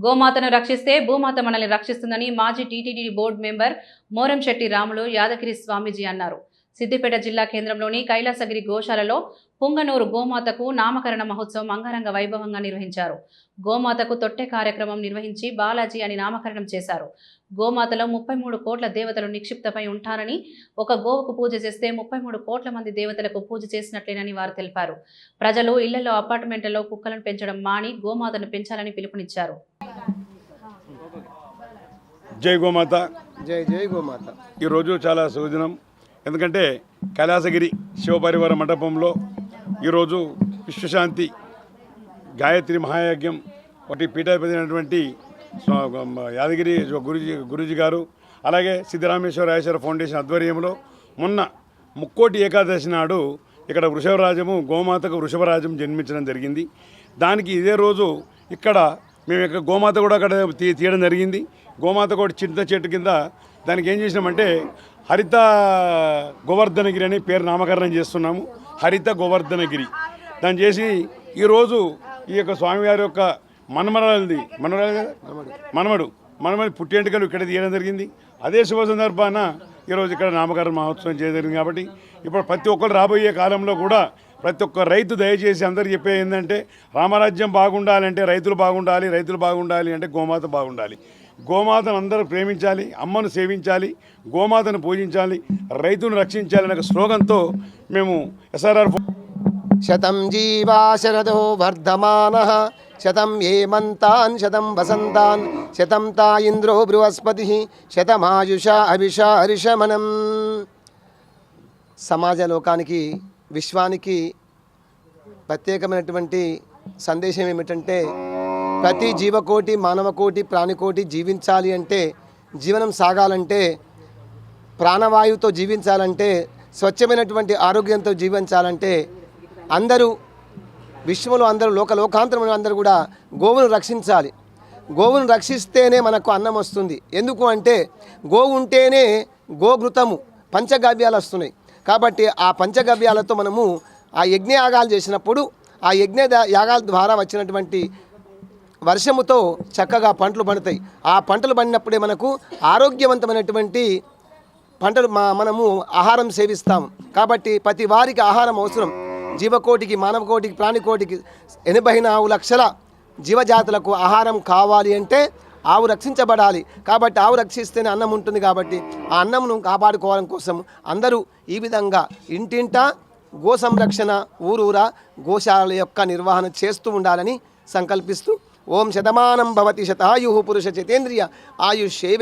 గోమాతను రక్షిస్తే భూమాత మనల్ని రక్షిస్తుందని మాజీ TTD board member Moramshetty Ramulu Yadagiri Swamiji అన్నారు. సిద్దిపేట జిల్లా కేంద్రంలోని కైలాసగిరి గోశాలలో పుంగనూరు గోమాతకు నామకరణ మహోత్సవం అంగరంగ వైభవంగా నిర్వహించారు. గోమాతకు తొట్టె కార్యక్రమం నిర్వహించి బాలాజీ అని నామకరణం చేశారు. గోమాతలో 33 కోట్ల దేవతలు నిక్షిప్తమై ఉంటారని, ఒక గోవుకు పూజ చేస్తే 33 కోట్ల మంది దేవతలకు పూజ చేసినట్లేనని వారు తెలిపారు. ప్రజలు ఇళ్లలో, అపార్ట్మెంట్లలో కుక్కలను పెంచడం మాని గోమాతను పెంచాలని పిలుపునిచ్చారు. జై గోమాత, జై జై గోమాత. ఈరోజు చాలా సుదినం. ఎందుకంటే కైలాసగిరి శివపరివార మండపంలో ఈరోజు విశ్వశాంతి గాయత్రి మహాయజ్ఞం ఒకటి పీఠాధిపతి అయినటువంటి యాదగిరి గురూజీ గారు, అలాగే సిద్ధరామేశ్వర ఫౌండేషన్ ఆధ్వర్యంలో మొన్న ముక్కోటి ఏకాదశి నాడు ఇక్కడ వృషభరాజము గోమాతకు వృషభరాజం జన్మించడం జరిగింది. దానికి ఇదే రోజు ఇక్కడ మేము ఇక్కడ గోమాత కూడా అక్కడ తీయడం జరిగింది. గోమాత కూడా చింత చెట్టు కింద దానికి ఏం చేసినామంటే హరిత గోవర్ధనగిరి అని పేరు నామకరణం చేస్తున్నాము. హరిత గోవర్ధనగిరి దాన్ని చేసి ఈరోజు ఈ యొక్క స్వామివారి యొక్క మనమడు పుట్టేంటికలు ఇక్కడ తీయడం జరిగింది. అదే శుభ సందర్భాన ఈరోజు ఇక్కడ నామకరణ మహోత్సవం చేయడం జరిగింది. కాబట్టి ఇప్పుడు ప్రతి ఒక్కరు రాబోయే కాలంలో కూడా ప్రతి ఒక్క రైతు దయచేసి అందరు చెప్పేది ఏంటంటే రామరాజ్యం బాగుండాలంటే రైతులు బాగుండాలి, రైతులు బాగుండాలి అంటే గోమాత బాగుండాలి. గోమాతను అందరూ ప్రేమించాలి, అమ్మను సేవించాలి, గోమాతను పూజించాలి, రైతును రక్షించాలి అనే స్లోగన్తో మేము SRR శతం జీవా శరదో వర్ధమానః శతం ఏమంతాన్ శతం వసంతాన్ శతం తా ఇంద్రో బృహస్పతి శతమాయుషా అభిషా హరిషమనం. సమాజ లోకానికి, విశ్వానికి ప్రత్యేకమైనటువంటి సందేశం ఏమిటంటే ప్రతి జీవకోటి, మానవకోటి, ప్రాణికోటి జీవించాలి అంటే, జీవనం సాగాలంటే, ప్రాణవాయువుతో జీవించాలంటే, స్వచ్ఛమైనటువంటి ఆరోగ్యంతో జీవించాలంటే అందరూ విశ్వంలో అందరూ లోకాంతరంలో అందరూ కూడా గోవును రక్షించాలి. గోవును రక్షిస్తేనే మనకు అన్నం వస్తుంది. ఎందుకు అంటే గోవు ఉంటేనే గోఘృతము పంచగవ్యాలు వస్తున్నాయి. కాబట్టి ఆ పంచగవ్యాలతో మనము ఆ యజ్ఞయాగాలు చేసినప్పుడు ఆ యాగాల ద్వారా వచ్చినటువంటి వర్షముతో చక్కగా పంటలు పండుతాయి. ఆ పంటలు పండినప్పుడే మనకు ఆరోగ్యవంతమైనటువంటి పంటలు మనము ఆహారం సేవిస్తాము. కాబట్టి ప్రతి వారికి ఆహారం అవసరం. జీవకోటికి, మానవకోటికి, ప్రాణికోటికి 84 లక్షల జీవజాతులకు ఆహారం కావాలి అంటే ఆవు రక్షించబడాలి. కాబట్టి ఆవు రక్షిస్తేనే అన్నం ఉంటుంది. కాబట్టి ఆ అన్నంను కాపాడుకోవడం కోసం అందరూ ఈ విధంగా ఇంటింటా గో సంరక్షణ, ఊరూరా గోశాల యొక్క నిర్వహణ చేస్తూ ఉండాలని సంకల్పిస్తూ ఓం శతమానం భవతి శతాయు పురుష చేతేంద్రియ ఆయుష్యేవే